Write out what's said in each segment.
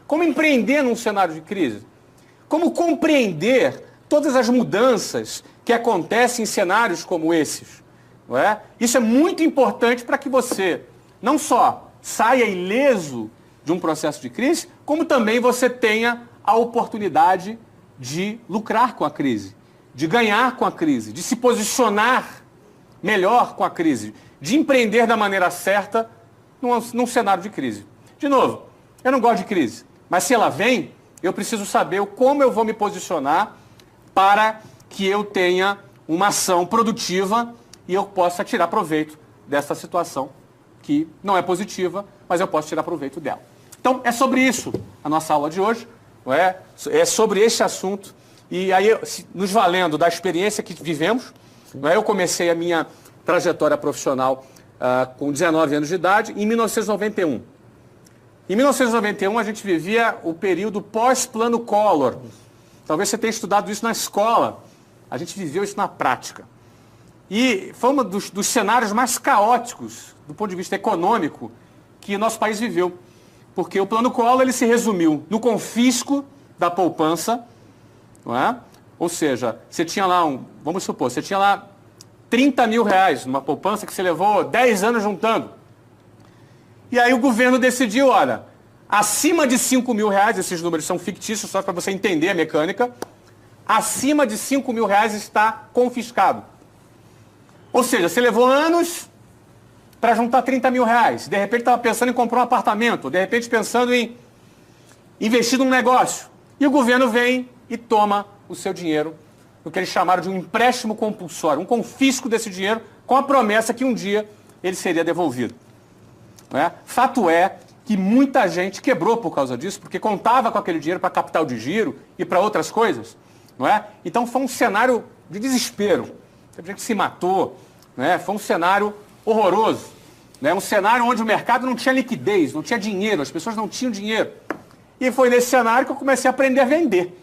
Como empreender num cenário de crise? Como compreender todas as mudanças que acontecem em cenários como esses? Não é? Isso é muito importante para que você não só saia ileso de um processo de crise, como também você tenha a oportunidade de lucrar com a crise, de ganhar com a crise, de se posicionar melhor com a crise, de empreender da maneira certa num cenário de crise. De novo, eu não gosto de crise, mas se ela vem, eu preciso saber como eu vou me posicionar para que eu tenha uma ação produtiva e eu possa tirar proveito dessa situação que não é positiva, mas eu posso tirar proveito dela. Então, é sobre isso a nossa aula de hoje, não é? É sobre este assunto. E aí, nos valendo da experiência que vivemos, não é? Eu comecei a minha trajetória profissional com 19 anos de idade, em 1991. Em 1991, a gente vivia o período pós-Plano Collor. Talvez você tenha estudado isso na escola. A gente viveu isso na prática. E foi um dos cenários mais caóticos, do ponto de vista econômico, que nosso país viveu. Porque o Plano Collor ele se resumiu no confisco da poupança, não é? Ou seja, você tinha lá, vamos supor, você tinha lá 30 mil reais numa poupança que você levou 10 anos juntando. E aí o governo decidiu, olha, acima de 5 mil reais, esses números são fictícios, só para você entender a mecânica, acima de 5 mil reais está confiscado. Ou seja, você levou anos para juntar 30 mil reais. De repente estava pensando em comprar um apartamento, de repente pensando em investir num negócio. E o governo vem e toma o seu dinheiro, o que eles chamaram de um empréstimo compulsório, um confisco desse dinheiro com a promessa que um dia ele seria devolvido. Não é? Fato é que muita gente quebrou por causa disso, porque contava com aquele dinheiro para capital de giro e para outras coisas. Não é? Então foi um cenário de desespero. A gente se matou, né? Foi um cenário horroroso, né? Um cenário onde o mercado não tinha liquidez, não tinha dinheiro, as pessoas não tinham dinheiro. E foi nesse cenário que eu comecei a aprender a vender.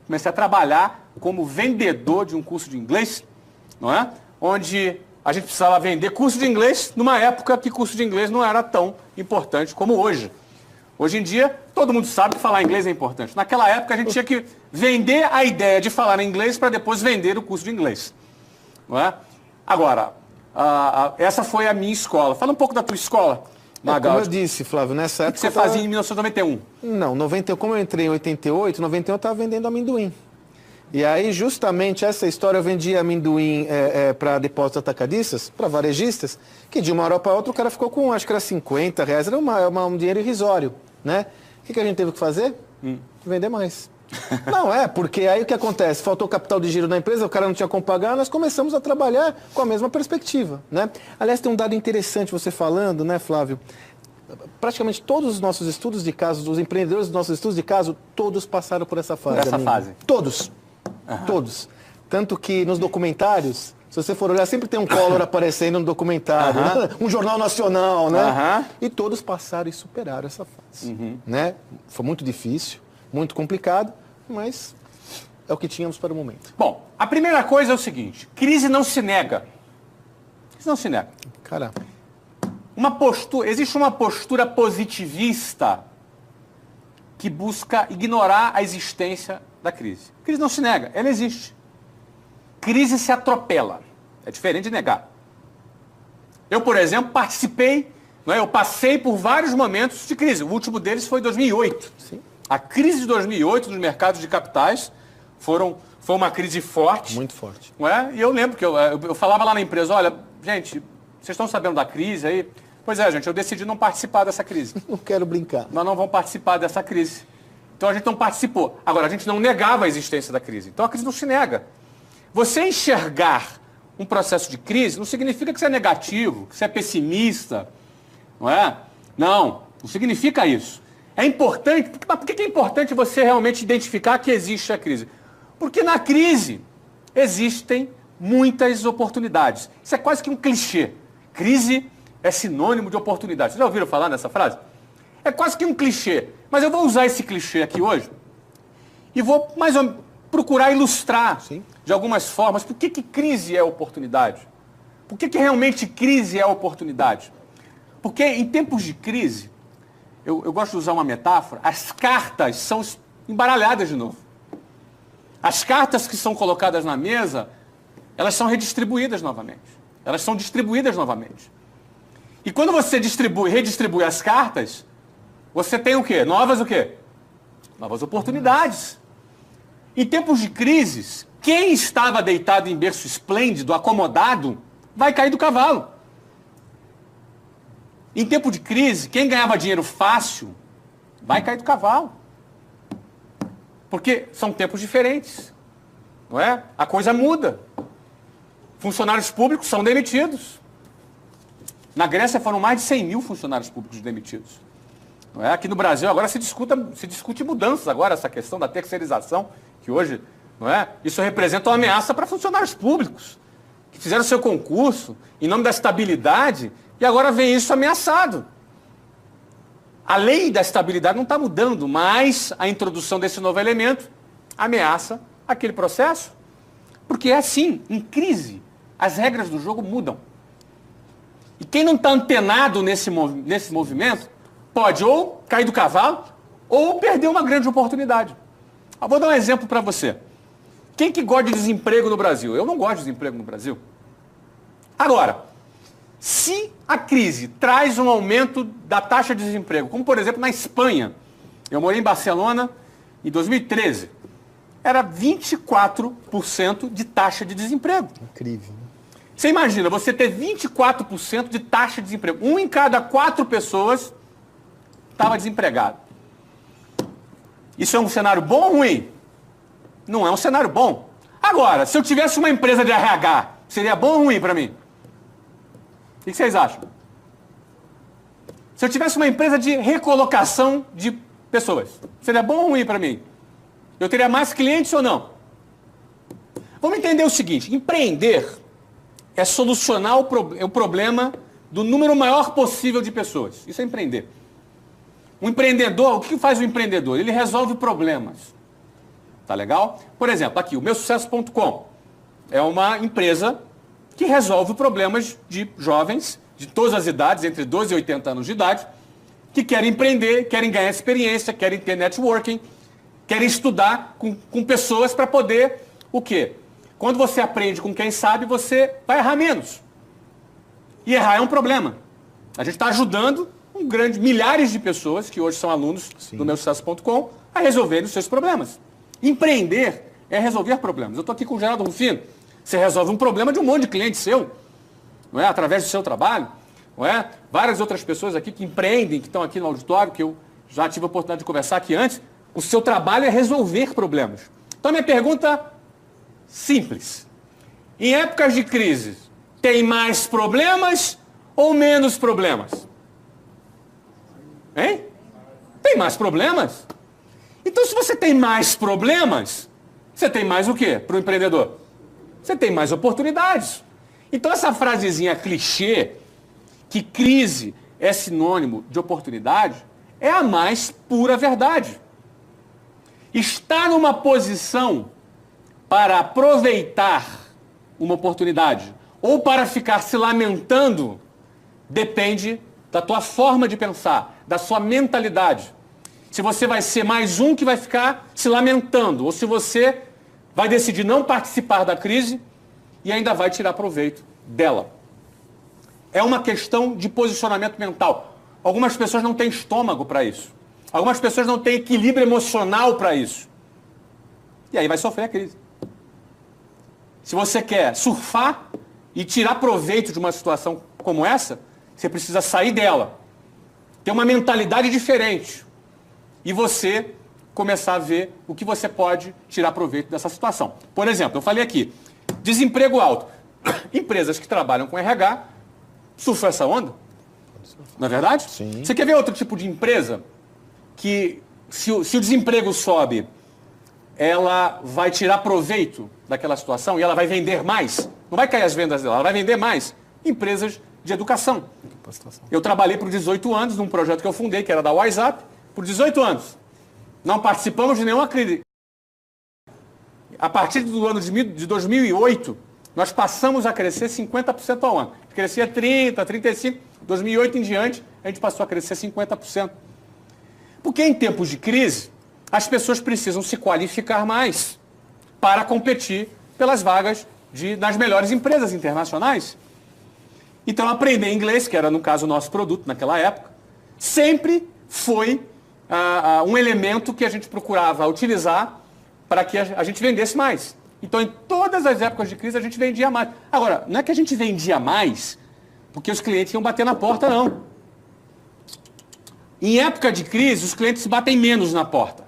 Comecei a trabalhar como vendedor de um curso de inglês, não é? Onde a gente precisava vender curso de inglês numa época que curso de inglês não era tão importante como hoje. Hoje em dia, todo mundo sabe que falar inglês é importante. Naquela época, a gente tinha que vender a ideia de falar inglês para depois vender o curso de inglês. Não é? Agora, essa foi a minha escola. Fala um pouco da tua escola, Magaldi. Como eu disse, Flávio, nessa época... O que você fazia em 1991? Não, 90, como eu entrei em 88, 91 eu estava vendendo amendoim. E aí, justamente, essa história, eu vendia amendoim para depósitos atacadistas, para varejistas, que de uma hora para outra o cara ficou com, acho que era 50 reais, era um dinheiro irrisório, né? O que a gente teve que fazer? Vender mais. Não, porque aí o que acontece? Faltou capital de giro na empresa, o cara não tinha como pagar, nós começamos a trabalhar com a mesma perspectiva, né? Aliás, tem um dado interessante você falando, né, Flávio? Praticamente todos os nossos estudos de caso, os empreendedores dos nossos estudos de caso, todos passaram por essa fase. Essa fase? Todos. Uhum. Todos. Tanto que nos documentários, se você for olhar, sempre tem um Collor aparecendo no documentário, né? Um jornal nacional, né? E todos passaram e superaram essa fase, né? Foi muito difícil, muito complicado, mas é o que tínhamos para o momento. Bom, a primeira coisa é o seguinte, crise não se nega. Crise não se nega. Caramba. Existe uma postura positivista que busca ignorar a existência da crise. Crise não se nega, ela existe. Crise se atropela. É diferente de negar. Eu, por exemplo, participei, eu passei por vários momentos de crise. O último deles foi em 2008. Sim. A crise de 2008 nos mercados de capitais foi uma crise forte. Muito forte. Não é? E eu lembro que eu falava lá na empresa, olha, gente, vocês estão sabendo da crise aí? Pois é, gente, eu decidi não participar dessa crise. Não quero brincar. Nós não vamos participar dessa crise. Então a gente não participou. Agora, a gente não negava a existência da crise. Então a crise não se nega. Você enxergar um processo de crise não significa que você é negativo, que você é pessimista, não é? Não significa isso. É importante, mas por que é importante você realmente identificar que existe a crise? Porque na crise existem muitas oportunidades. Isso é quase que um clichê. Crise é sinônimo de oportunidade. Vocês já ouviram falar nessa frase? É quase que um clichê. Mas eu vou usar esse clichê aqui hoje e vou mais ou menos procurar ilustrar de algumas formas por que crise é oportunidade. Por que realmente crise é oportunidade? Porque em tempos de crise, eu gosto de usar uma metáfora, as cartas são embaralhadas de novo. As cartas que são colocadas na mesa, elas são redistribuídas novamente. Elas são distribuídas novamente. E quando você redistribui as cartas, você tem o quê? Novas oportunidades. Em tempos de crises, quem estava deitado em berço esplêndido, acomodado, vai cair do cavalo. Em tempo de crise, quem ganhava dinheiro fácil, vai cair do cavalo. Porque são tempos diferentes. Não é? A coisa muda. Funcionários públicos são demitidos. Na Grécia foram mais de 100 mil funcionários públicos demitidos. Não é? Aqui no Brasil agora se discute mudanças agora, essa questão da terceirização, que hoje, não é? Isso representa uma ameaça para funcionários públicos, que fizeram seu concurso em nome da estabilidade e agora vem isso ameaçado. A lei da estabilidade não está mudando, mas a introdução desse novo elemento ameaça aquele processo. Porque é assim, em crise, as regras do jogo mudam. E quem não está antenado nesse movimento pode ou cair do cavalo ou perder uma grande oportunidade. Eu vou dar um exemplo para você. Quem que gosta de desemprego no Brasil? Eu não gosto de desemprego no Brasil. Agora, se a crise traz um aumento da taxa de desemprego, como por exemplo na Espanha, eu morei em Barcelona em 2013, era 24% de taxa de desemprego. Incrível. Você imagina, você ter 24% de taxa de desemprego. 1 em cada 4 pessoas estava desempregado. Isso é um cenário bom ou ruim? Não é um cenário bom. Agora, se eu tivesse uma empresa de RH, seria bom ou ruim para mim? O que vocês acham? Se eu tivesse uma empresa de recolocação de pessoas, seria bom ou ruim para mim? Eu teria mais clientes ou não? Vamos entender o seguinte, empreender é solucionar o problema do número maior possível de pessoas. Isso é empreender. Um empreendedor, o que faz o empreendedor? Ele resolve problemas. Tá legal? Por exemplo, aqui, o meusucesso.com é uma empresa que resolve problemas de jovens de todas as idades, entre 12 e 80 anos de idade, que querem empreender, querem ganhar experiência, querem ter networking, querem estudar com pessoas para poder o quê? Quando você aprende com quem sabe, você vai errar menos. E errar é um problema. A gente está ajudando milhares de pessoas que hoje são alunos do meusucesso.com a resolverem os seus problemas. Empreender é resolver problemas. Eu estou aqui com o Geraldo Rufino. Você resolve um problema de um monte de cliente seu, não é? Através do seu trabalho. Não é? Várias outras pessoas aqui que empreendem, que estão aqui no auditório, que eu já tive a oportunidade de conversar aqui antes. O seu trabalho é resolver problemas. Então, minha pergunta simples. Em épocas de crise, tem mais problemas ou menos problemas? Hein? Tem mais problemas? Então, se você tem mais problemas, você tem mais o quê para o empreendedor? Você tem mais oportunidades. Então, essa frasezinha clichê, que crise é sinônimo de oportunidade, é a mais pura verdade. Estar numa posição para aproveitar uma oportunidade ou para ficar se lamentando depende da tua forma de pensar, da sua mentalidade. Se você vai ser mais um que vai ficar se lamentando ou se você vai decidir não participar da crise e ainda vai tirar proveito dela. É uma questão de posicionamento mental. Algumas pessoas não têm estômago para isso. Algumas pessoas não têm equilíbrio emocional para isso. E aí vai sofrer a crise. Se você quer surfar e tirar proveito de uma situação como essa, você precisa sair dela. Ter uma mentalidade diferente. E você começar a ver o que você pode tirar proveito dessa situação. Por exemplo, eu falei aqui, desemprego alto. Empresas que trabalham com RH surfam essa onda. Não é verdade? Sim. Você quer ver outro tipo de empresa que, se o desemprego sobe, ela vai tirar proveito daquela situação e ela vai vender mais? Não vai cair as vendas dela, ela vai vender mais. Empresas de educação. Eu trabalhei por 18 anos num projeto que eu fundei, que era da WhatsApp, por 18 anos. Não participamos de nenhuma crise. A partir do ano de 2008, nós passamos a crescer 50% ao ano. Crescia 30%, 35%. 2008 em diante, a gente passou a crescer 50%. Porque em tempos de crise, as pessoas precisam se qualificar mais para competir pelas vagas nas melhores empresas internacionais. Então, aprender inglês, que era, no caso, o nosso produto naquela época, sempre foi um elemento que a gente procurava utilizar para que a gente vendesse mais. Então, em todas as épocas de crise, a gente vendia mais. Agora, não é que a gente vendia mais porque os clientes iam bater na porta, não. Em época de crise, os clientes batem menos na porta.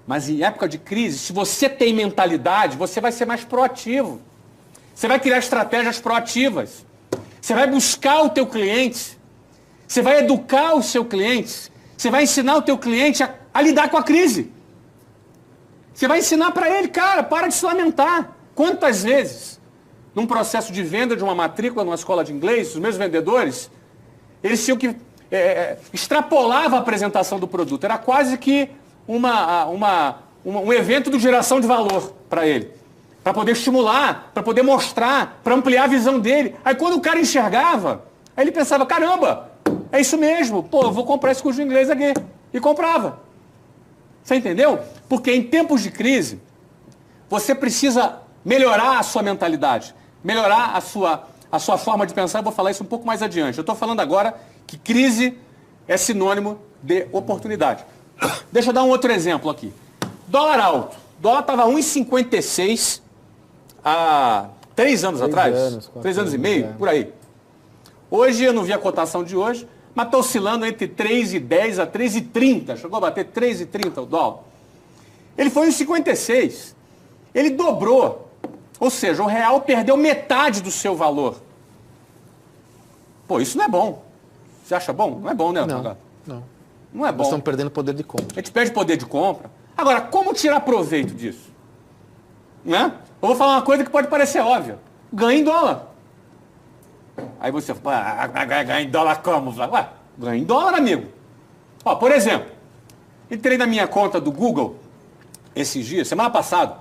Mas em época de crise, se você tem mentalidade, você vai ser mais proativo. Você vai criar estratégias proativas. Você vai buscar o teu cliente. Você vai educar o seu cliente. Você vai ensinar o teu cliente a lidar com a crise. Você vai ensinar para ele, cara, para de se lamentar. Quantas vezes, num processo de venda de uma matrícula numa escola de inglês, os meus vendedores, eles tinham que extrapolava a apresentação do produto. Era quase que um evento de geração de valor para ele. Para poder estimular, para poder mostrar, para ampliar a visão dele. Aí quando o cara enxergava, aí ele pensava, caramba, é isso mesmo, pô, eu vou comprar esse curso de inglês aqui. E comprava. Você entendeu? Porque em tempos de crise, você precisa melhorar a sua mentalidade, melhorar a sua forma de pensar. Eu vou falar isso um pouco mais adiante. Eu estou falando agora que crise é sinônimo de oportunidade. Deixa eu dar um outro exemplo aqui. Dólar alto. Dólar estava 1,56 há 3 anos atrás. 3 anos e meio, por aí. Hoje, eu não vi a cotação de hoje, mas está oscilando entre 3,10 a 3,30. Chegou a bater 3,30 o dólar. Ele foi 1,56. Ele dobrou. Ou seja, o real perdeu metade do seu valor. Pô, isso não é bom. Você acha bom? Não é bom, né? Não é bom. Nós estamos perdendo poder de compra. A gente perde poder de compra. Agora, como tirar proveito disso? Né? Eu vou falar uma coisa que pode parecer óbvia. Ganha em dólar. Aí você fala, ganha em dólar como? Ué, ganha em dólar, amigo. Ó, por exemplo, entrei na minha conta do Google esses dias, semana passada.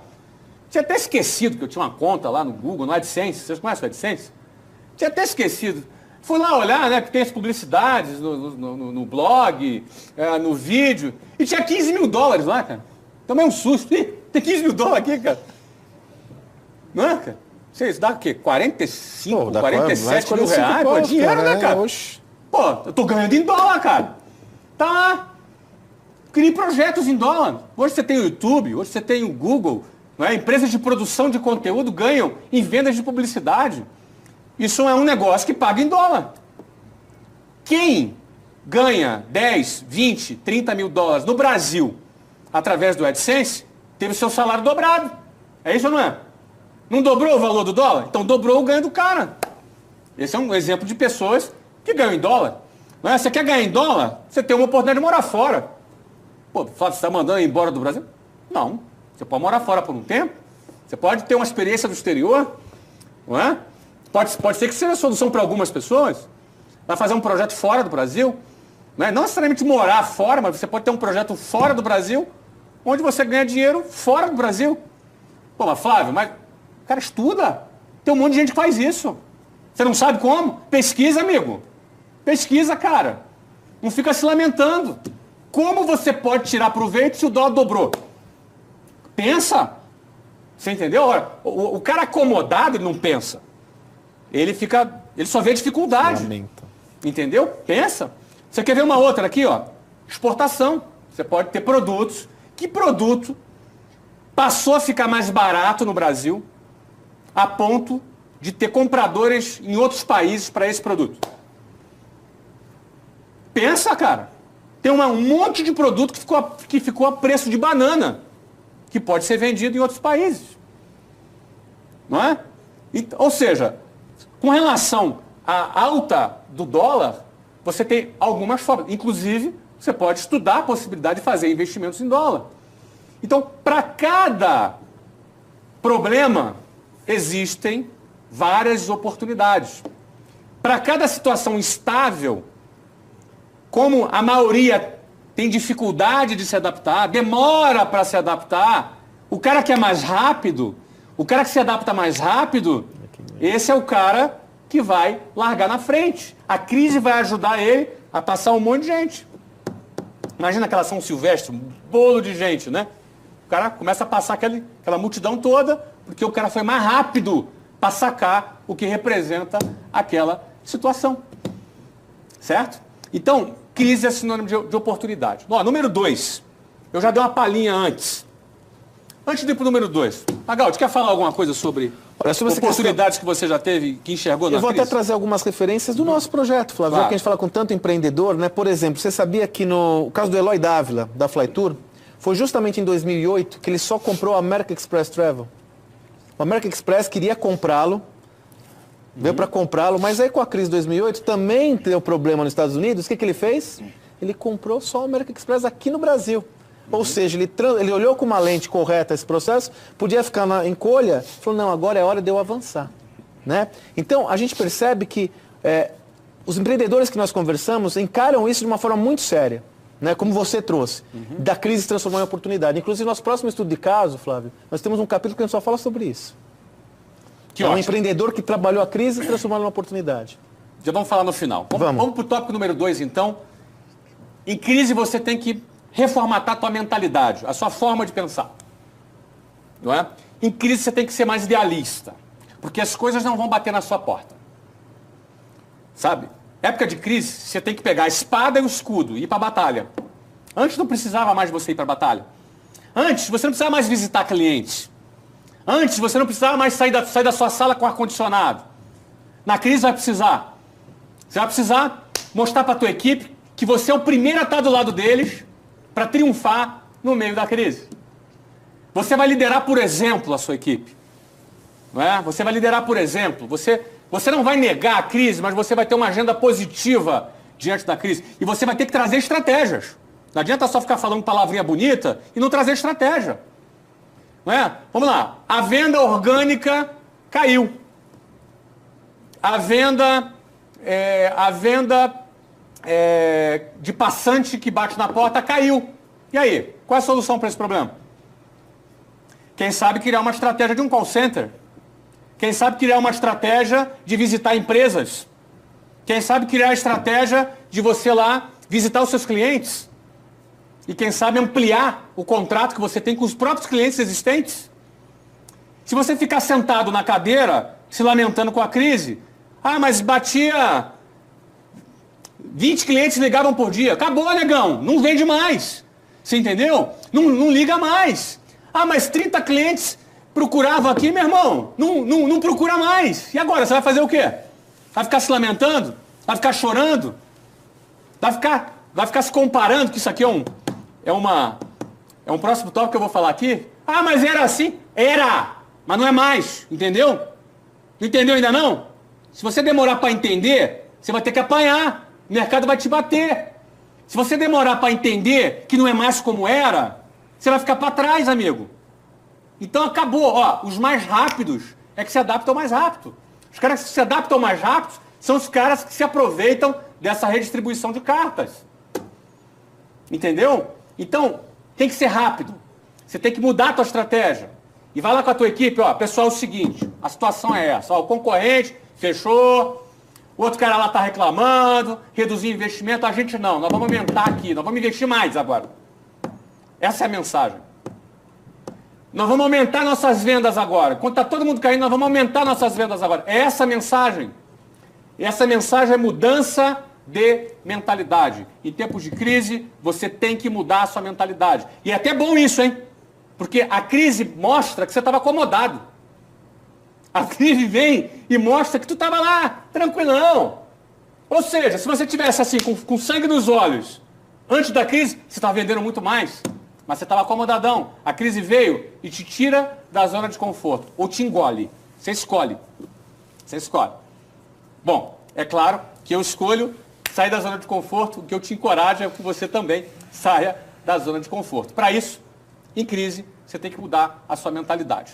Tinha até esquecido que eu tinha uma conta lá no Google, no AdSense. Vocês conhecem o AdSense? Tinha até esquecido. Fui lá olhar, né, que tem as publicidades no blog, no vídeo, e tinha 15 mil dólares lá, cara. Tomei um susto. Ih, tem 15 mil dólares aqui, cara. Não é, cara? Isso dá o quê? 45, 47 mil reais? Pô, dinheiro, né, cara? Pô, eu tô ganhando em dólar, cara. Tá lá. Crie projetos em dólar. Hoje você tem o YouTube, hoje você tem o Google, não é? Empresas de produção de conteúdo ganham em vendas de publicidade. Isso é um negócio que paga em dólar. Quem ganha 10, 20, 30 mil dólares no Brasil através do AdSense, teve seu salário dobrado. É isso ou não é? Não dobrou o valor do dólar? Então dobrou o ganho do cara. Esse é um exemplo de pessoas que ganham em dólar. Não é? Você quer ganhar em dólar? Você tem uma oportunidade de morar fora. Pô, Flávio, você está mandando ir embora do Brasil? Não. Você pode morar fora por um tempo. Você pode ter uma experiência do exterior. Não é? Pode ser que seja a solução para algumas pessoas. Vai fazer um projeto fora do Brasil. Não necessariamente morar fora, mas você pode ter um projeto fora do Brasil, onde você ganha dinheiro fora do Brasil. Pô, mas Flávio, mas o cara estuda. Tem um monte de gente que faz isso. Você não sabe como? Pesquisa, amigo. Pesquisa, cara. Não fica se lamentando. Como você pode tirar proveito se o dólar dobrou? Pensa. Você entendeu? O cara acomodado, ele não pensa. Ele só vê dificuldade. Lamenta. Entendeu? Pensa. Você quer ver uma outra aqui, ó? Exportação. Você pode ter produtos. Que produto passou a ficar mais barato no Brasil a ponto de ter compradores em outros países para esse produto? Pensa, cara. Tem um monte de produto que ficou a preço de banana, que pode ser vendido em outros países. Não é? Ou seja, com relação à alta do dólar, você tem algumas formas. Inclusive, você pode estudar a possibilidade de fazer investimentos em dólar. Então, para cada problema, existem várias oportunidades. Para cada situação instável, como a maioria tem dificuldade de se adaptar, demora para se adaptar, o cara que é mais rápido, o cara que se adapta mais rápido, esse é o cara que vai largar na frente. A crise vai ajudar ele a passar um monte de gente. Imagina aquela São Silvestre, um bolo de gente, né? O cara começa a passar aquela multidão toda, porque o cara foi mais rápido para sacar o que representa aquela situação. Certo? Então, crise é sinônimo de oportunidade. Ó, número 2. Eu já dei uma palhinha antes. Antes de ir para o número 2. Magaldi, quer falar alguma coisa sobre oportunidades que você já teve, que enxergou na crise? Eu vou até trazer algumas referências do nosso projeto, Flávio. Claro. Já que a gente fala com tanto empreendedor, né? Por exemplo, você sabia que no caso do Eloy Dávila, da Flytour, foi justamente em 2008 que ele só comprou a American Express Travel. O American Express queria comprá-lo, veio para comprá-lo, mas aí com a crise de 2008 também deu problema nos Estados Unidos. O que ele fez? Ele comprou só o American Express aqui no Brasil. Ou seja, ele olhou com uma lente correta esse processo, podia ficar na encolha, falou, não, agora é hora de eu avançar. Né? Então, a gente percebe que os empreendedores que nós conversamos encaram isso de uma forma muito séria, né? Como você trouxe, da crise se transformar em oportunidade. Inclusive, no nosso próximo estudo de caso, Flávio, nós temos um capítulo que a gente só fala sobre isso. Que um empreendedor que trabalhou a crise e transformou numa oportunidade. Já vamos falar no final. Vamos para o tópico número 2, então. Em crise, você tem que reformatar a tua mentalidade, a sua forma de pensar. Não é? Em crise você tem que ser mais idealista, porque as coisas não vão bater na sua porta. Sabe? Época de crise, você tem que pegar a espada e o escudo e ir para a batalha. Antes não precisava mais de você ir para a batalha. Antes você não precisava mais visitar clientes. Antes você não precisava mais sair da sua sala com ar-condicionado. Na crise vai precisar. Você vai precisar mostrar para a tua equipe que você é o primeiro a estar do lado deles para triunfar no meio da crise. Você vai liderar por exemplo a sua equipe. Não é? Você vai liderar por exemplo. Você não vai negar a crise, mas você vai ter uma agenda positiva diante da crise. E você vai ter que trazer estratégias. Não adianta só ficar falando palavrinha bonita e não trazer estratégia. Não é? Vamos lá. A venda orgânica caiu. A venda de passante que bate na porta caiu. E aí? Qual é a solução para esse problema? Quem sabe criar uma estratégia de um call center? Quem sabe criar uma estratégia de visitar empresas? Quem sabe criar a estratégia de você lá visitar os seus clientes? E quem sabe ampliar o contrato que você tem com os próprios clientes existentes? Se você ficar sentado na cadeira, se lamentando com a crise, mas batia 20 clientes ligavam por dia. Acabou, negão. Não vende mais. Você entendeu? Não liga mais. Mas 30 clientes procuravam aqui, meu irmão. Não procura mais. E agora? Você vai fazer o quê? Vai ficar se lamentando? Vai ficar chorando? Vai ficar se comparando, que isso aqui é um próximo tópico que eu vou falar aqui? Mas era assim? Era! Mas não é mais. Entendeu? Não entendeu ainda não? Se você demorar para entender, você vai ter que apanhar. O mercado vai te bater. Se você demorar para entender que não é mais como era, você vai ficar para trás, amigo. Então acabou. Os mais rápidos é que se adaptam mais rápido. Os caras que se adaptam mais rápido são os caras que se aproveitam dessa redistribuição de cartas. Entendeu? Então, tem que ser rápido. Você tem que mudar a tua estratégia. E vai lá com a tua equipe, pessoal, é o seguinte, a situação é essa. O concorrente fechou, o outro cara lá está reclamando, reduzir investimento, a gente não, nós vamos aumentar aqui, nós vamos investir mais agora. Essa é a mensagem. Nós vamos aumentar nossas vendas agora. Enquanto está todo mundo caindo, nós vamos aumentar nossas vendas agora. É essa a mensagem. Essa mensagem é mudança de mentalidade. Em tempos de crise, você tem que mudar a sua mentalidade. E é até bom isso, hein? Porque a crise mostra que você estava acomodado. A crise vem e mostra que tu estava lá, tranquilão. Ou seja, se você tivesse assim, com sangue nos olhos, antes da crise, você estava vendendo muito mais. Mas você estava acomodadão. A crise veio e te tira da zona de conforto. Ou te engole. Você escolhe. Você escolhe. Bom, é claro que eu escolho sair da zona de conforto. O que eu te encorajo é que você também saia da zona de conforto. Para isso, em crise, você tem que mudar a sua mentalidade.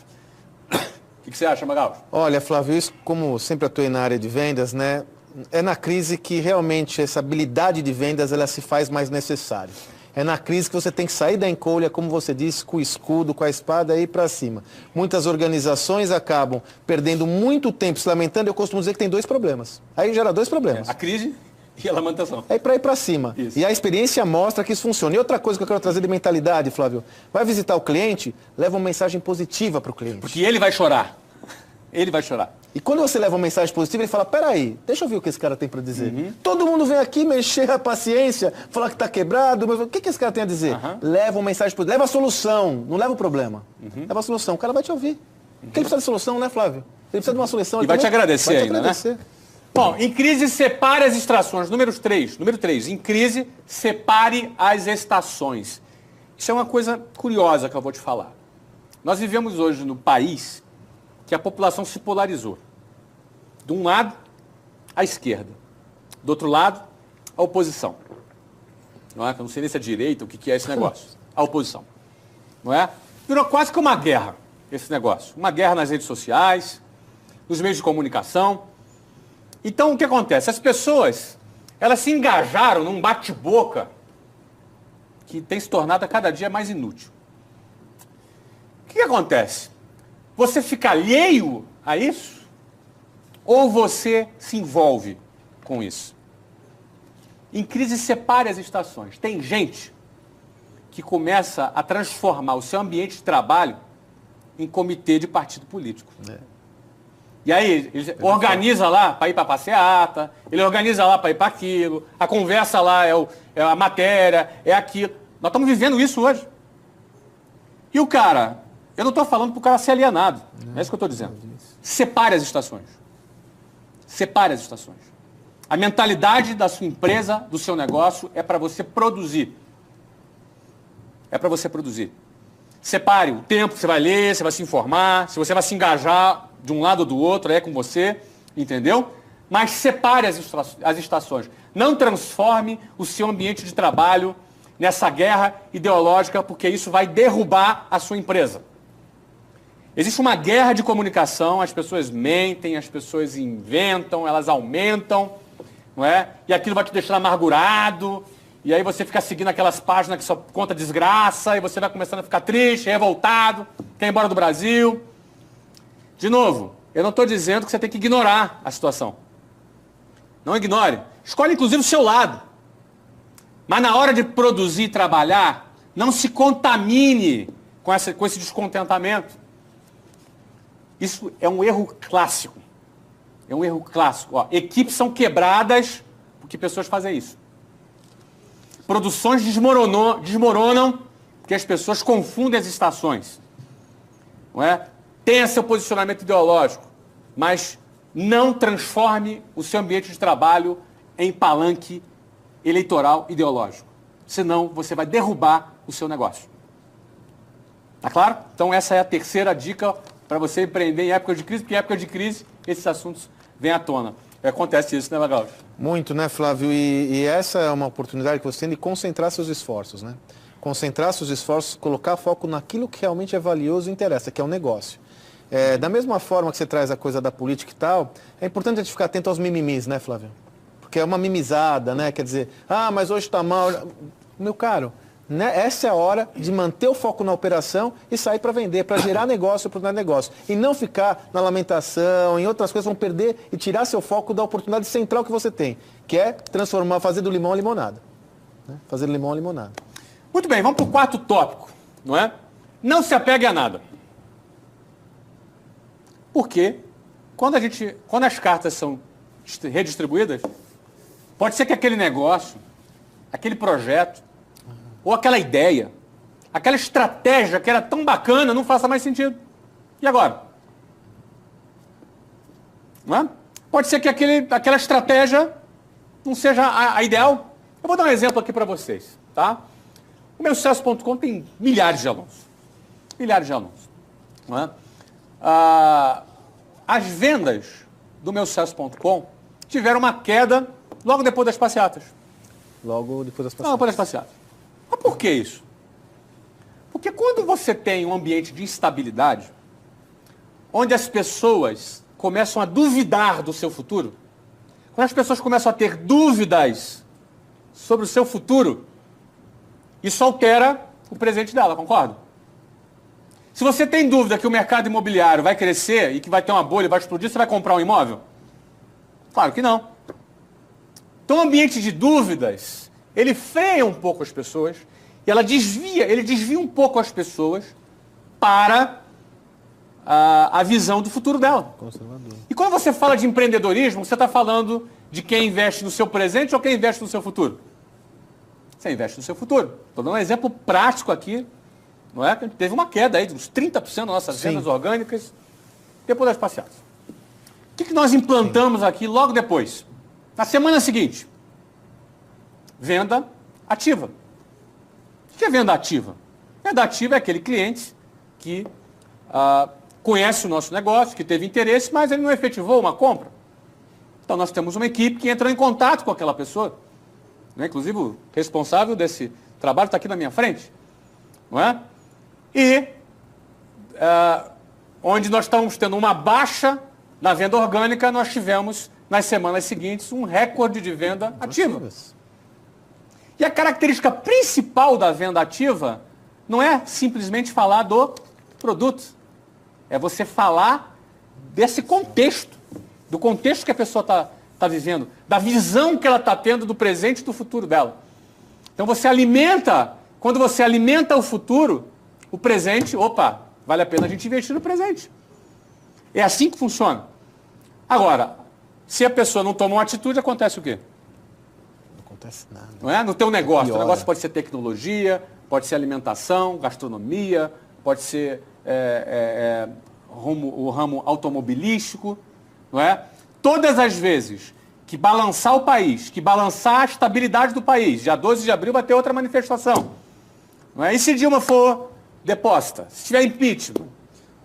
O que você acha, Magaldi? Olha, Flávio, isso como sempre atuei na área de vendas, né? É na crise que realmente essa habilidade de vendas ela se faz mais necessária. É na crise que você tem que sair da encolha, como você disse, com o escudo, com a espada e ir para cima. Muitas organizações acabam perdendo muito tempo se lamentando. Eu costumo dizer que tem dois problemas. Aí gera dois problemas. A crise E a manutenção. É para ir para cima. Isso. E a experiência mostra que isso funciona. E outra coisa que eu quero trazer de mentalidade, Flávio, vai visitar o cliente, leva uma mensagem positiva para o cliente. Porque ele vai chorar. Ele vai chorar. E quando você leva uma mensagem positiva, ele fala, peraí, deixa eu ver o que esse cara tem para dizer. Todo mundo vem aqui mexer a paciência, falar que está quebrado, mas o que esse cara tem a dizer? Leva uma mensagem positiva, leva a solução, não leva o problema. Leva a solução, o cara vai te ouvir. Porque ele precisa de solução, né, Flávio? Ele precisa de uma solução. E vai te agradecer vai te ainda, agradecer. Né? Bom, em crise, separe as estações. Número 3, em crise, separe as estações. Isso é uma coisa curiosa que eu vou te falar. Nós vivemos hoje no país que a população se polarizou. De um lado, a esquerda. Do outro lado, a oposição. Não é? Eu não sei nem se é direita, o que é esse negócio. A oposição. Não é? Virou quase que uma guerra, esse negócio. Uma guerra nas redes sociais, nos meios de comunicação. Então, o que acontece? As pessoas, elas se engajaram num bate-boca que tem se tornado a cada dia mais inútil. O que acontece? Você fica alheio a isso? Ou você se envolve com isso? Em crise, separe as estações. Tem gente que começa a transformar o seu ambiente de trabalho em comitê de partido político. E aí, ele organiza lá para ir para a passeata, ele organiza lá para ir para aquilo, a conversa lá é a matéria, é aquilo. Nós estamos vivendo isso hoje. E o cara, eu não estou falando para o cara ser alienado, é isso que eu estou dizendo. Separe as estações. Separe as estações. A mentalidade da sua empresa, do seu negócio, é para você produzir. É para você produzir. Separe o tempo que você vai ler, você vai se informar, se você vai se engajar de um lado ou do outro, é com você, entendeu? Mas separe as estações. Não transforme o seu ambiente de trabalho nessa guerra ideológica, porque isso vai derrubar a sua empresa. Existe uma guerra de comunicação, as pessoas mentem, as pessoas inventam, elas aumentam, não é? E aquilo vai te deixar amargurado, e aí você fica seguindo aquelas páginas que só conta desgraça, e você vai começando a ficar triste, revoltado, quer ir embora do Brasil. De novo, eu não estou dizendo que você tem que ignorar a situação. Não ignore. Escolhe, inclusive, o seu lado. Mas na hora de produzir e trabalhar, não se contamine com esse descontentamento. Isso é um erro clássico. É um erro clássico. Ó, equipes são quebradas porque pessoas fazem isso. Produções desmoronam porque as pessoas confundem as estações. Não é? Tenha seu posicionamento ideológico, mas não transforme o seu ambiente de trabalho em palanque eleitoral ideológico. Senão você vai derrubar o seu negócio. Tá claro? Então essa é a terceira dica para você empreender em época de crise, porque em época de crise esses assuntos vêm à tona. Acontece isso, né, Magalhães? Muito, né, Flávio? E essa é uma oportunidade que você tem de concentrar seus esforços, né? Concentrar seus esforços, colocar foco naquilo que realmente é valioso e interessa, que é o negócio. Da mesma forma que você traz a coisa da política e tal, é importante a gente ficar atento aos mimimis, né, Flávio? Porque é uma mimizada, né? Quer dizer, mas hoje está mal. Meu caro, né? Essa é a hora de manter o foco na operação e sair para vender, para gerar negócio, oportunidade de negócio. E não ficar na lamentação, em outras coisas, vão perder e tirar seu foco da oportunidade central que você tem, que é transformar, fazer do limão a limonada. Né? Fazer do limão a limonada. Muito bem, vamos para o quarto tópico, não é? Não se apegue a nada. Porque quando as cartas são redistribuídas, pode ser que aquele negócio, aquele projeto, ou aquela ideia, aquela estratégia que era tão bacana não faça mais sentido. E agora? Não é? Pode ser que aquela estratégia não seja a ideal. Eu vou dar um exemplo aqui para vocês, tá? O meu sucesso.com tem milhares de alunos. Milhares de alunos. Não é? As vendas do meu sucesso.com tiveram uma queda logo depois das passeatas. Logo depois das passeatas. Logo depois das passeatas. Mas por que isso? Porque quando você tem um ambiente de instabilidade, onde as pessoas começam a duvidar do seu futuro, quando as pessoas começam a ter dúvidas sobre o seu futuro, isso altera o presente dela, concorda? Se você tem dúvida que o mercado imobiliário vai crescer e que vai ter uma bolha, vai explodir, você vai comprar um imóvel? Claro que não. Então, o ambiente de dúvidas, ele freia um pouco as pessoas, e ele desvia um pouco as pessoas para a visão do futuro dela. Conservador. E quando você fala de empreendedorismo, você está falando de quem investe no seu presente ou quem investe no seu futuro? Você investe no seu futuro. Estou dando um exemplo prático aqui, não é? Teve uma queda aí de uns 30% das nossas vendas orgânicas depois das passeatas. O que nós implantamos aqui logo depois? Na semana seguinte, venda ativa. O que é venda ativa? Venda ativa é aquele cliente que conhece o nosso negócio, que teve interesse, mas ele não efetivou uma compra. Então nós temos uma equipe que entra em contato com aquela pessoa. Né? Inclusive o responsável desse trabalho está aqui na minha frente. Não é? E onde nós estamos tendo uma baixa na venda orgânica, nós tivemos nas semanas seguintes um recorde de venda ativa. E a característica principal da venda ativa não é simplesmente falar do produto. É você falar desse contexto, do contexto que a pessoa está vivendo, da visão que ela está tendo do presente e do futuro dela. Então você alimenta, quando você alimenta o futuro, o presente, opa, vale a pena a gente investir no presente. É assim que funciona. Agora, se a pessoa não toma uma atitude, acontece o quê? Não acontece nada. Não é? No teu negócio. Piora. O negócio pode ser tecnologia, pode ser alimentação, gastronomia, pode ser o ramo automobilístico, não é? Todas as vezes que balançar o país, que balançar a estabilidade do país, dia 12 de abril vai ter outra manifestação. Não é? E se Dilma for deposta, se tiver impeachment,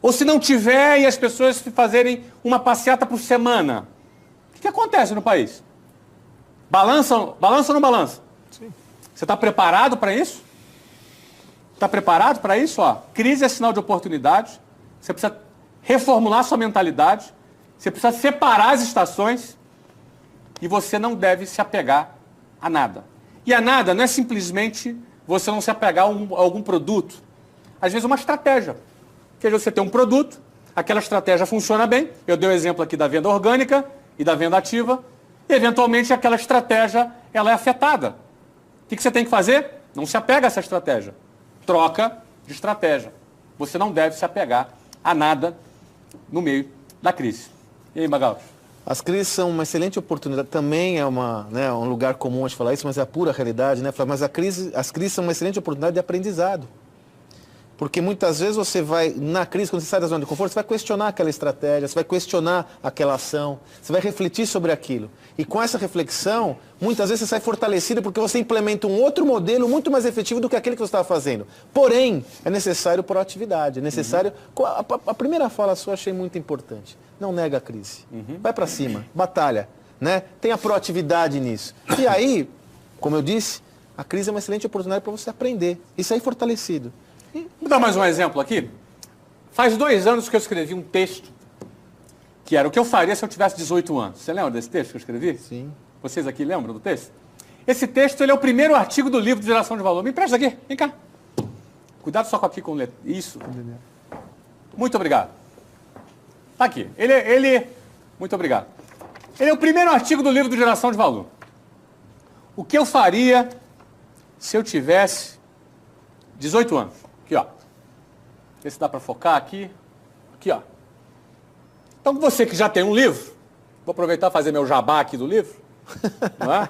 ou se não tiver e as pessoas fazerem uma passeata por semana, o que acontece no país? Balança ou não balança? Sim. Você está preparado para isso? Está preparado para isso? Ó, crise é sinal de oportunidade. Você precisa reformular sua mentalidade. Você precisa separar as estações. E você não deve se apegar a nada. E a nada não é simplesmente você não se apegar a algum produto. Às vezes uma estratégia. Porque você tem um produto, aquela estratégia funciona bem. Eu dei o exemplo aqui da venda orgânica e da venda ativa. E, eventualmente, aquela estratégia ela é afetada. O que você tem que fazer? Não se apega a essa estratégia. Troca de estratégia. Você não deve se apegar a nada no meio da crise. E aí, Magalhães? As crises são uma excelente oportunidade. Também é um lugar comum a gente falar isso, mas é a pura realidade, né? Mas as crises são uma excelente oportunidade de aprendizado. Porque muitas vezes você vai, na crise, quando você sai da zona de conforto, você vai questionar aquela estratégia, você vai questionar aquela ação, você vai refletir sobre aquilo. E com essa reflexão, muitas vezes você sai fortalecido porque você implementa um outro modelo muito mais efetivo do que aquele que você estava fazendo. Porém, é necessário proatividade, é necessário... A primeira fala sua eu achei muito importante. Não nega a crise. Vai para cima, batalha, né? Tenha proatividade nisso. E aí, como eu disse, a crise é uma excelente oportunidade para você aprender e sair fortalecido. Vou dar mais um exemplo aqui. Faz 2 anos que eu escrevi um texto que era o que eu faria se eu tivesse 18 anos. Você lembra desse texto que eu escrevi? Sim. Vocês aqui lembram do texto? Esse texto ele é o primeiro artigo do livro de Geração de Valor. Me empresta aqui, vem cá. Cuidado só com aqui com letra. Isso. Muito obrigado. Tá aqui. Muito obrigado. Ele é o primeiro artigo do livro de Geração de Valor. O que eu faria se eu tivesse 18 anos? Aqui, ó. Vê se dá para focar aqui. Aqui, ó. Então, você que já tem um livro, vou aproveitar e fazer meu jabá aqui do livro. Não é?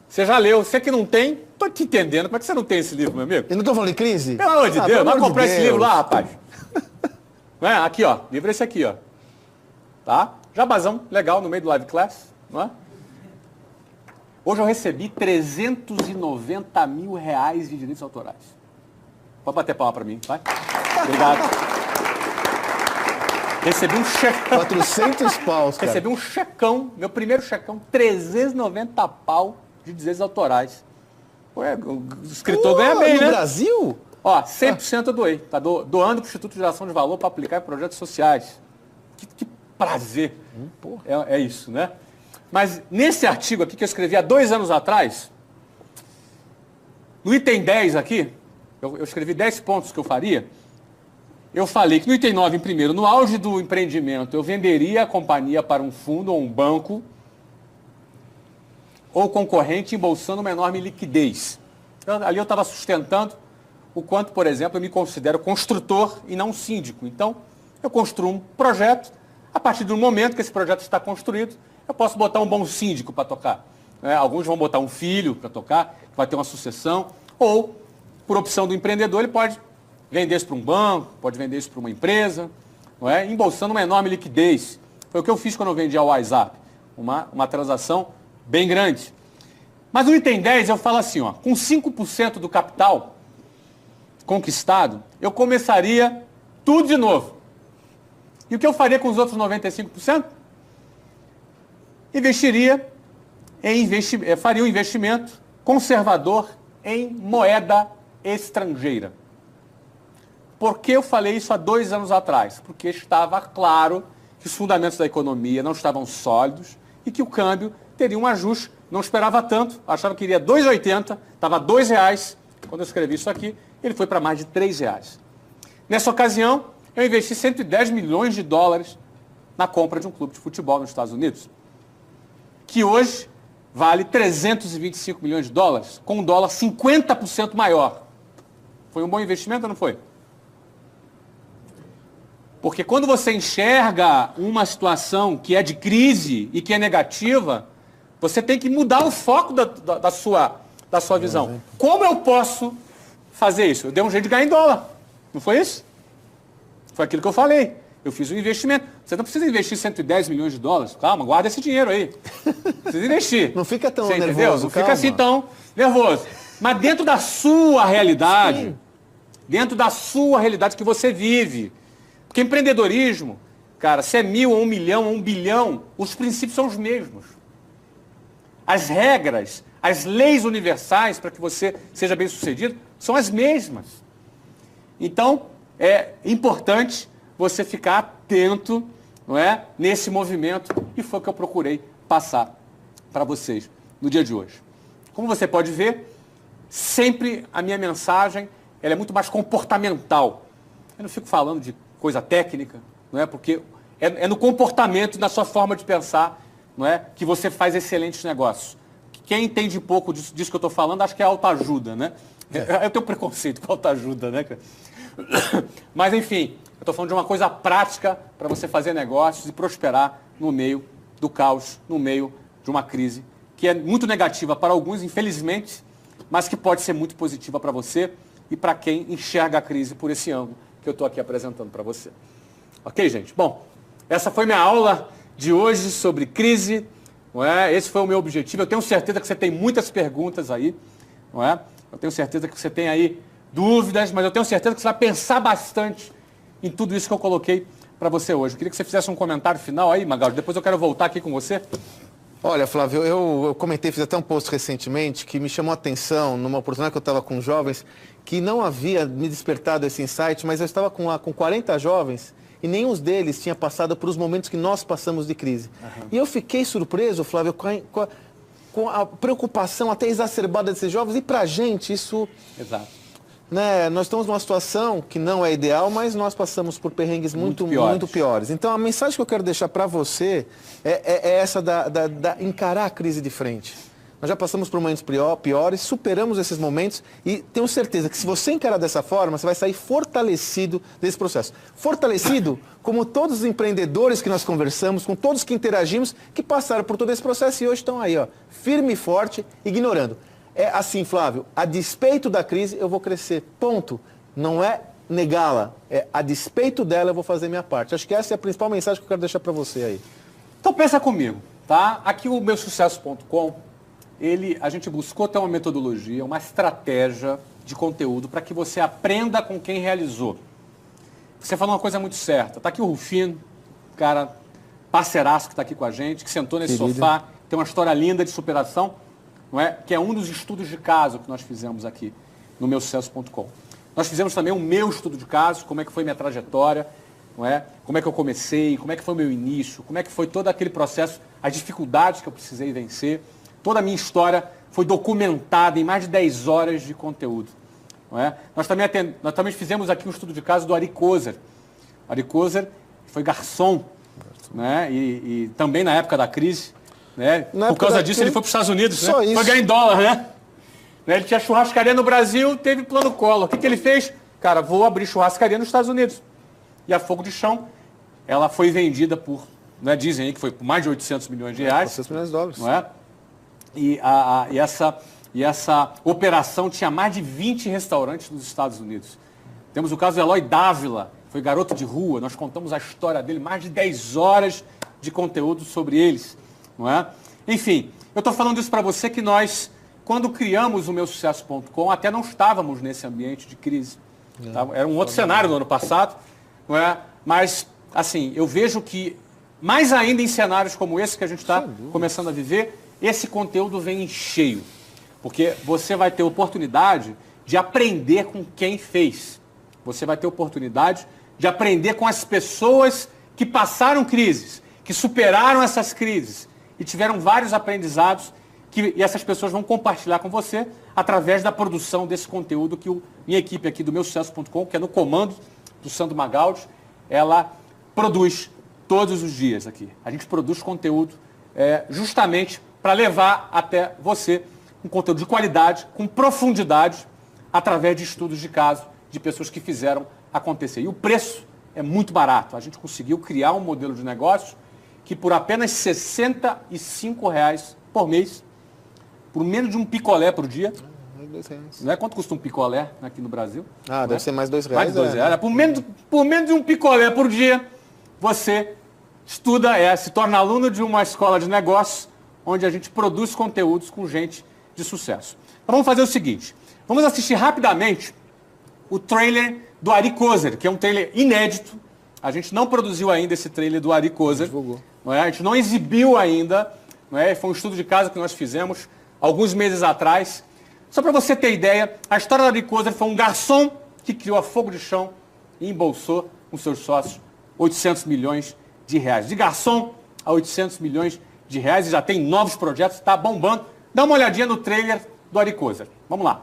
Você já leu. Você que não tem, tô te entendendo. Como é que você não tem esse livro, meu amigo? Eu não estou falando de crise? Pelo amor de Deus, vai comprar esse livro lá, rapaz. Não é? Aqui, ó. Livro é esse aqui, ó. Tá? Jabazão, legal, no meio do live class. Não é? Hoje eu recebi 390 mil reais de direitos autorais. Pode bater palma para mim, vai? Obrigado. Recebi um checão. 400 paus, cara. Recebi um checão, meu primeiro checão, 390 pau de direitos autorais. Ué, o escritor ganha bem, né? No Brasil? Ó, 100% eu doei. Tá doando para o Instituto de Geração de Valor para aplicar em projetos sociais. Que prazer. É isso, né? Mas nesse artigo aqui que eu escrevi há 2 anos atrás, no item 10 aqui, eu escrevi 10 pontos que eu faria. Eu falei que no item 9, em primeiro, no auge do empreendimento, eu venderia a companhia para um fundo ou um banco ou concorrente embolsando uma enorme liquidez. Ali eu estava sustentando o quanto, por exemplo, eu me considero construtor e não síndico. Então, eu construo um projeto, a partir do momento que esse projeto está construído, eu posso botar um bom síndico para tocar. Alguns vão botar um filho para tocar, que vai ter uma sucessão, ou, por opção do empreendedor, ele pode vender isso para um banco, pode vender isso para uma empresa, embolsando uma enorme liquidez. Foi o que eu fiz quando eu vendi ao WhatsApp, uma transação bem grande. Mas no item 10 eu falo assim, com 5% do capital conquistado, eu começaria tudo de novo. E o que eu faria com os outros 95%? Faria um investimento conservador em moeda estrangeira. Por que eu falei isso há 2 anos atrás? Porque estava claro que os fundamentos da economia não estavam sólidos e que o câmbio teria um ajuste. Não esperava tanto, achava que iria 2,80, estava R$2. Quando eu escrevi isso aqui, ele foi para mais de R$3. Nessa ocasião, eu investi 110 milhões de dólares na compra de um clube de futebol nos Estados Unidos, que hoje vale 325 milhões de dólares, com um dólar 50% maior. Foi um bom investimento ou não foi? Porque quando você enxerga uma situação que é de crise e que é negativa, você tem que mudar o foco da sua visão. Como eu posso fazer isso? Eu dei um jeito de ganhar em dólar. Não foi isso? Foi aquilo que eu falei. Eu fiz um investimento. Você não precisa investir 110 milhões de dólares. Calma, guarda esse dinheiro aí. Precisa investir. Não fica tão nervoso. Entendeu? Não fica assim tão nervoso. Mas dentro da sua realidade, sim, dentro da sua realidade que você vive. Porque empreendedorismo, cara, se é 1.000 ou 1 milhão ou 1 bilhão, os princípios são os mesmos. As regras, as leis universais para que você seja bem sucedido são as mesmas. Então, é importante você ficar atento, nesse movimento, e foi o que eu procurei passar para vocês no dia de hoje. Como você pode ver, sempre a minha mensagem ela é muito mais comportamental. Eu não fico falando de coisa técnica, porque é no comportamento e na sua forma de pensar, que você faz excelentes negócios. Quem entende pouco disso que eu estou falando, acho que é autoajuda, né? Eu tenho preconceito com autoajuda, né, cara? Mas, enfim, eu estou falando de uma coisa prática para você fazer negócios e prosperar no meio do caos, no meio de uma crise que é muito negativa para alguns, infelizmente, mas que pode ser muito positiva para você e para quem enxerga a crise por esse ângulo que eu estou aqui apresentando para você. Ok, gente? Bom, essa foi minha aula de hoje sobre crise. Esse foi o meu objetivo. Eu tenho certeza que você tem muitas perguntas aí. Eu tenho certeza que você tem aí dúvidas, mas eu tenho certeza que você vai pensar bastante em tudo isso que eu coloquei para você hoje. Eu queria que você fizesse um comentário final aí, Magalhães. Depois eu quero voltar aqui com você. Olha, Flávio, eu comentei, fiz até um post recentemente que me chamou a atenção numa oportunidade que eu estava com jovens que não havia me despertado esse insight, mas eu estava com 40 jovens e nenhum deles tinha passado por os momentos que nós passamos de crise. Uhum. E eu fiquei surpreso, Flávio, com a preocupação até exacerbada desses jovens. E para a gente isso... Exato. Nós estamos numa situação que não é ideal, mas nós passamos por perrengues muito piores. Então a mensagem que eu quero deixar para você é essa da encarar a crise de frente. Nós já passamos por momentos piores, superamos esses momentos e tenho certeza que se você encarar dessa forma, você vai sair fortalecido desse processo. Fortalecido como todos os empreendedores que nós conversamos, com todos que interagimos, que passaram por todo esse processo e hoje estão aí, firme e forte, ignorando. É assim, Flávio, a despeito da crise eu vou crescer, ponto. Não é negá-la, é a despeito dela eu vou fazer minha parte. Acho que essa é a principal mensagem que eu quero deixar para você aí. Então pensa comigo, tá? Aqui o meusucesso.com, a gente buscou ter uma metodologia, uma estratégia de conteúdo para que você aprenda com quem realizou. Você falou uma coisa muito certa. Está aqui o Rufino, cara parceiraço que está aqui com a gente, que sentou nesse sofá, tem uma história linda de superação, que é um dos estudos de caso que nós fizemos aqui no meusucesso.com. Nós fizemos também o meu estudo de caso, como é que foi minha trajetória, como é que eu comecei, como é que foi o meu início, como é que foi todo aquele processo, as dificuldades que eu precisei vencer. Toda a minha história foi documentada em mais de 10 horas de conteúdo. Nós também fizemos aqui um estudo de caso do Ari Kozer. Ari Kozer foi garçom, e também na época da crise, né? Por causa disso ele foi para os Estados Unidos, né? Só isso. Foi ganhar em dólar, né? Ele tinha churrascaria no Brasil, teve plano Collor. O que ele fez? Cara, vou abrir churrascaria nos Estados Unidos. E a Fogo de Chão, ela foi vendida por, né, dizem aí que foi por mais de 800 milhões de reais. 800 milhões de dólares. Não é? E essa operação tinha mais de 20 restaurantes nos Estados Unidos. Temos o caso do Eloy Dávila, foi garoto de rua, nós contamos a história dele, mais de 10 horas de conteúdo sobre eles. Não é? Enfim, eu estou falando isso para você que nós, quando criamos o meusucesso.com, até não estávamos nesse ambiente de crise. Tá? Era um outro cenário no ano passado, não é? Mas, assim, eu vejo que, mais ainda em cenários como esse que a gente está começando a viver, esse conteúdo vem em cheio. Porque você vai ter oportunidade de aprender com quem fez. Você vai ter oportunidade de aprender com as pessoas que passaram crises, que superaram essas crises e tiveram vários aprendizados e essas pessoas vão compartilhar com você através da produção desse conteúdo que minha equipe aqui do meusucesso.com, que é no comando do Sandro Magaldi, ela produz todos os dias aqui. A gente produz conteúdo justamente para levar até você um conteúdo de qualidade, com profundidade, através de estudos de caso, de pessoas que fizeram acontecer. E o preço é muito barato. A gente conseguiu criar um modelo de negócio que por apenas R$ 65 por mês, por menos de um picolé por dia. R$2. Não é quanto custa um picolé aqui no Brasil? Deve ser mais R$2. Mais de R$2. Por menos de um picolé por dia, você estuda, se torna aluno de uma escola de negócios, onde a gente produz conteúdos com gente de sucesso. Então vamos fazer o seguinte, vamos assistir rapidamente o trailer do Ari Kozer, que é um trailer inédito. A gente não produziu ainda esse trailer do Ari Kozer. Não é? A gente não exibiu ainda. Não é? Foi um estudo de caso que nós fizemos alguns meses atrás. Só para você ter ideia, a história do Ari Kozer foi um garçom que criou a Fogo de Chão e embolsou com seus sócios 800 milhões de reais. De garçom a 800 milhões de reais e já tem novos projetos, está bombando. Dá uma olhadinha no trailer do Ari Kozer. Vamos lá.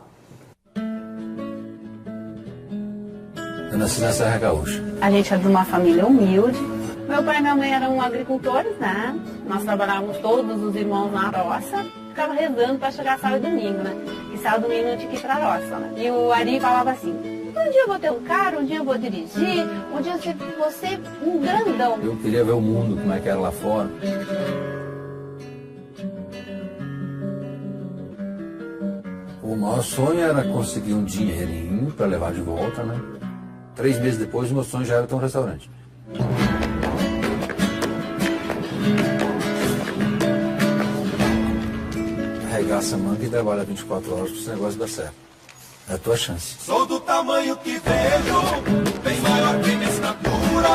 Eu nasci na Serra Gaúcha. A gente é de uma família humilde. Meu pai e minha mãe eram agricultores, né? Nós trabalhávamos todos os irmãos na roça. Ficava rezando para chegar sábado e domingo, né? E sábado e domingo não tinha que ir pra roça, né? E o Ari falava assim, um dia eu vou ter um carro, um dia eu vou dirigir, um dia eu vou ser um grandão. Eu queria ver o mundo, como é que era lá fora. O maior sonho era conseguir um dinheirinho para levar de volta, né? 3 meses depois, o meu sonho já era ter um restaurante. Arregaça a manga e trabalha 24 horas para esse negócio dar certo. É a tua chance. Sou do tamanho que vejo, bem maior que minha estatura,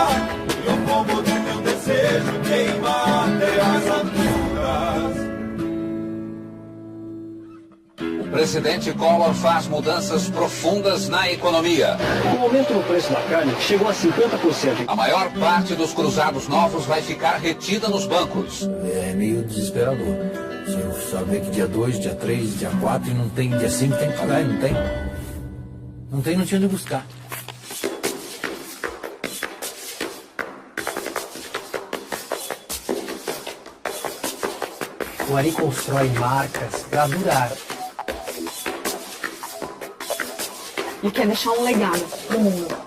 e o fogo do meu desejo queima até as alturas. O presidente Collor faz mudanças profundas na economia. O aumento no preço da carne chegou a 50%. A maior parte dos cruzados novos vai ficar retida nos bancos. É meio desesperador. Você sabe que dia 2, dia 3, dia 4 e não tem, dia 5 tem que pagar, e não tem. Não tem, não tinha onde buscar. O Ari constrói marcas para durar. E quer deixar um legado pro mundo.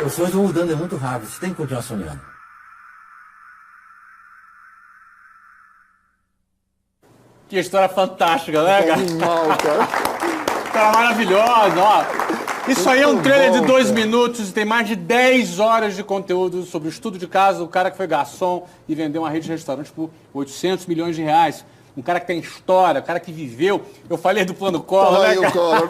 Os sonhos vão mudando, é muito rápido. Você tem que continuar sonhando. Que história fantástica, né, cara? Animal, cara. Cara maravilhosa, ó. Isso aí é um trailer de 2 minutos e tem mais de 10 horas de conteúdo sobre o estudo de caso do cara que foi garçom e vendeu uma rede de restaurantes por 800 milhões de reais. Um cara que tem história, um cara que viveu. Eu falei do plano Collor, né, cara? Collor.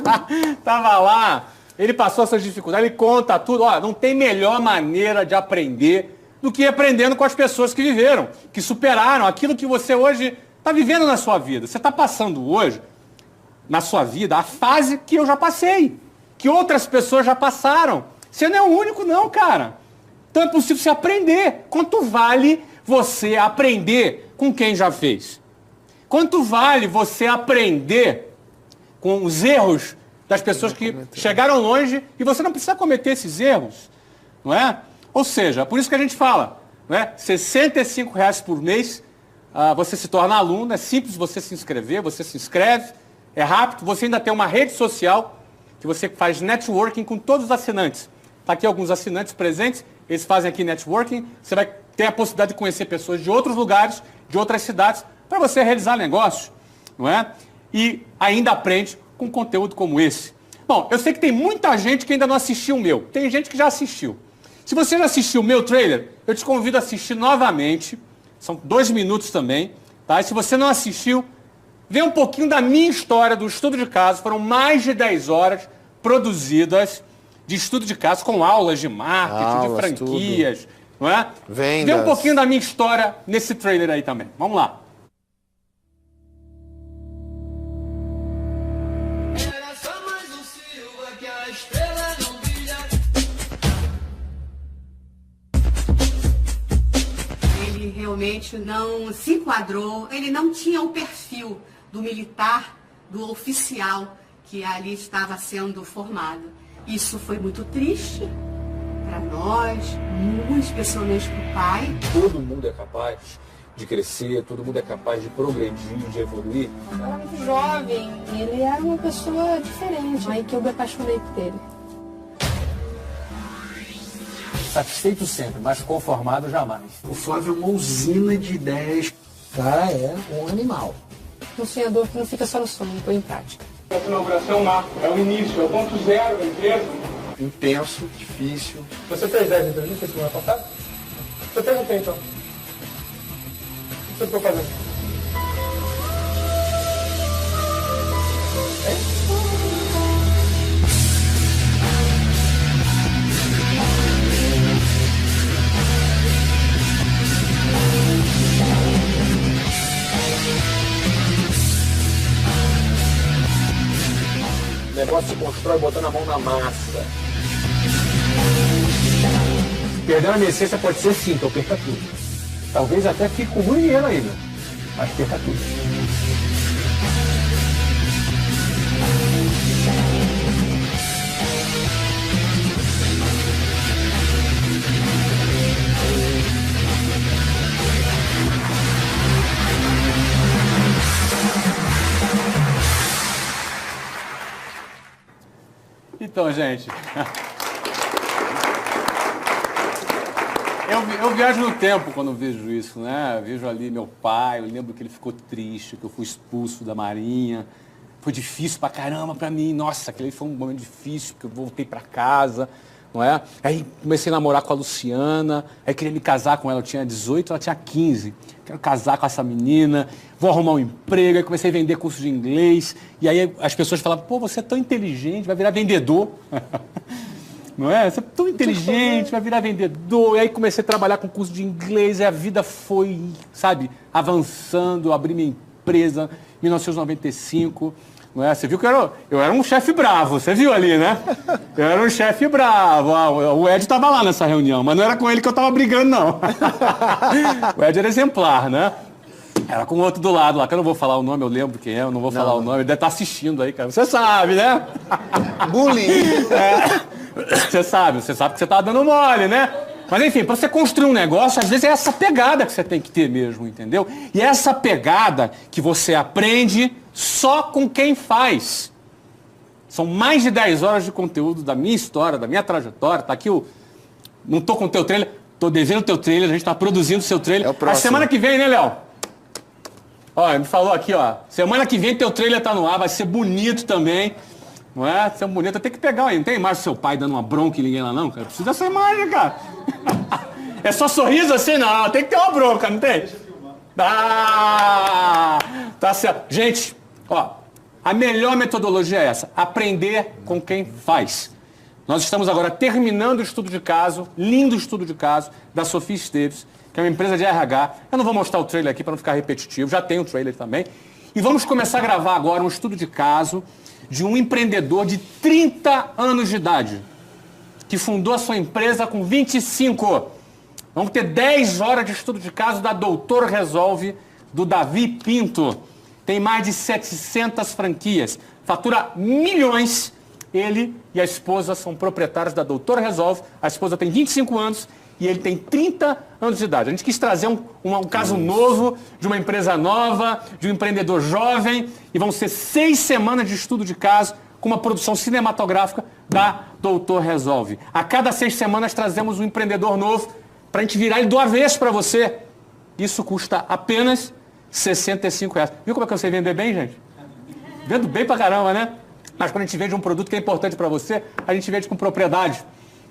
Tava lá, ele passou essas dificuldades, ele conta tudo. Ó, não tem melhor maneira de aprender do que aprendendo com as pessoas que viveram, que superaram aquilo que você hoje está vivendo na sua vida. Você está passando hoje, na sua vida, a fase que eu já passei, que outras pessoas já passaram. Você não é o único não, cara. Então é possível você aprender. Quanto vale você aprender com quem já fez? Quanto vale você aprender com os erros das pessoas que chegaram longe e você não precisa cometer esses erros, não é? Ou seja, por isso que a gente fala, não é? R$65 por mês, você se torna aluno, é simples você se inscrever, você se inscreve, é rápido, você ainda tem uma rede social que você faz networking com todos os assinantes. Está aqui alguns assinantes presentes, eles fazem aqui networking, você vai ter a possibilidade de conhecer pessoas de outros lugares, de outras cidades, para você realizar negócio, não é? E ainda aprende com conteúdo como esse. Bom, eu sei que tem muita gente que ainda não assistiu o meu, tem gente que já assistiu. Se você já assistiu o meu trailer, eu te convido a assistir novamente, são 2 minutos também, tá? E se você não assistiu, vê um pouquinho da minha história do estudo de caso, foram mais de 10 horas produzidas de estudo de caso, com aulas de marketing, de franquias, tudo. Não é? Vendas. Vê um pouquinho da minha história nesse trailer aí também. Vamos lá. Ele realmente não se enquadrou, ele não tinha o perfil do militar, do oficial que ali estava sendo formado. Isso foi muito triste para nós, muito especialmente para o pai. Todo mundo é capaz de crescer, todo mundo é capaz de progredir, de evoluir. Eu era muito jovem, ele era uma pessoa diferente, aí que eu me apaixonei por ele. Satisfeito sempre, mas conformado jamais. O Flávio é uma usina de ideias. O cara é um animal. Um sonhador que não fica só no sonho, põe em prática. Essa inauguração é um marco, é o início, é o ponto zero da empresa. Intenso, difícil. Você fez 10 entrevistas semana passada? Você perguntei então. O que você ficou fazendo? O negócio se constrói botando a mão na massa. Perdendo a minha essência pode ser sim, que eu perca tudo. Talvez até fique com muito dinheiro ainda, mas perca tudo. Então, gente, eu viajo no tempo quando vejo isso, né? Eu vejo ali meu pai, eu lembro que ele ficou triste, que eu fui expulso da Marinha. Foi difícil pra caramba pra mim. Nossa, aquele foi um momento difícil, porque eu voltei pra casa, não é? Aí comecei a namorar com a Luciana, aí queria me casar com ela, eu tinha 18, ela tinha 15. Quero casar com essa menina, vou arrumar um emprego, aí comecei a vender curso de inglês, e aí as pessoas falavam, pô, você é tão inteligente, vai virar vendedor. Não é? Você é tão inteligente, vai virar vendedor. E aí comecei a trabalhar com curso de inglês, e a vida foi, sabe, avançando, eu abri minha empresa em 1995. Não é? Você viu que eu era um chefe bravo, você viu ali, né? Eu era um chefe bravo. O Ed estava lá nessa reunião, mas não era com ele que eu estava brigando, não. O Ed era exemplar, né? Era com o outro do lado lá, que eu não vou falar o nome, eu lembro quem é, eu não vou falar o nome, ele deve estar assistindo aí, cara. Você sabe, né? Bullying. Você sabe que você tá dando mole, né? Mas enfim, para você construir um negócio, às vezes é essa pegada que você tem que ter mesmo, entendeu? E é essa pegada que você aprende só com quem faz. São mais de 10 horas de conteúdo da minha história, da minha trajetória. Tá aqui não tô com o teu trailer, tô devendo o teu trailer, a gente tá produzindo o seu trailer. É o próximo. A semana que vem, né, Léo? Ó, ele me falou aqui, ó. Semana que vem teu trailer tá no ar, vai ser bonito também. Não é? Ser bonito, tem que pegar aí. Não tem imagem do seu pai dando uma bronca em ninguém lá, não, cara? Precisa dessa imagem, cara. É só sorriso assim? Não, tem que ter uma bronca, não tem? Ah, tá certo. Gente, ó, a melhor metodologia é essa. Aprender com quem faz. Nós estamos agora terminando o estudo de caso, lindo estudo de caso, da Sofia Esteves, que é uma empresa de RH. Eu não vou mostrar o trailer aqui para não ficar repetitivo, já tem o trailer também. E vamos começar a gravar agora um estudo de caso de um empreendedor de 30 anos de idade, que fundou a sua empresa com 25. Vamos ter 10 horas de estudo de caso da Doutor Resolve, do Davi Pinto. Tem mais de 700 franquias, fatura milhões. Ele e a esposa são proprietários da Doutor Resolve. A esposa tem 25 anos e ele tem 30 anos de idade. A gente quis trazer um caso novo, de uma empresa nova, de um empreendedor jovem. E vão ser 6 semanas de estudo de caso com uma produção cinematográfica da Doutor Resolve. A cada 6 semanas trazemos um empreendedor novo para a gente virar ele do avesso para você. Isso custa apenas R$65. Viu como é que eu sei vender bem, gente? Vendo bem pra caramba, né? Mas quando a gente vende um produto que é importante para você, a gente vende com propriedade.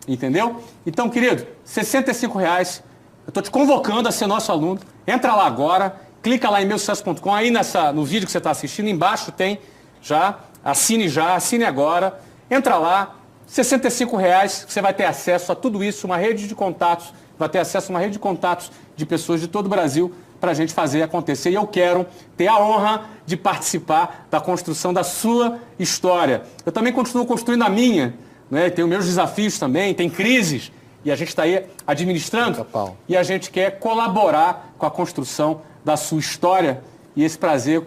Entendeu? Então, querido, R$65. Eu estou te convocando a ser nosso aluno. Entra lá agora, clica lá em meusucesso.com. Aí no vídeo que você está assistindo, embaixo tem já, assine agora. Entra lá, R$65, você vai ter acesso a tudo isso, uma rede de contatos, vai ter acesso a uma rede de contatos de pessoas de todo o Brasil para a gente fazer acontecer. E eu quero ter a honra de participar da construção da sua história. Eu também continuo construindo a minha, né? Tenho meus desafios também, tem crises, e a gente está aí administrando, e a gente quer colaborar com a construção da sua história, e esse prazer,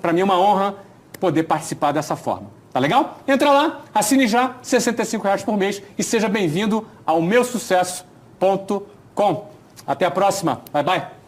para mim é uma honra poder participar dessa forma. Tá legal? Entra lá, assine já, R$65 por mês, e seja bem-vindo ao meusucesso.com. Até a próxima. Bye, bye.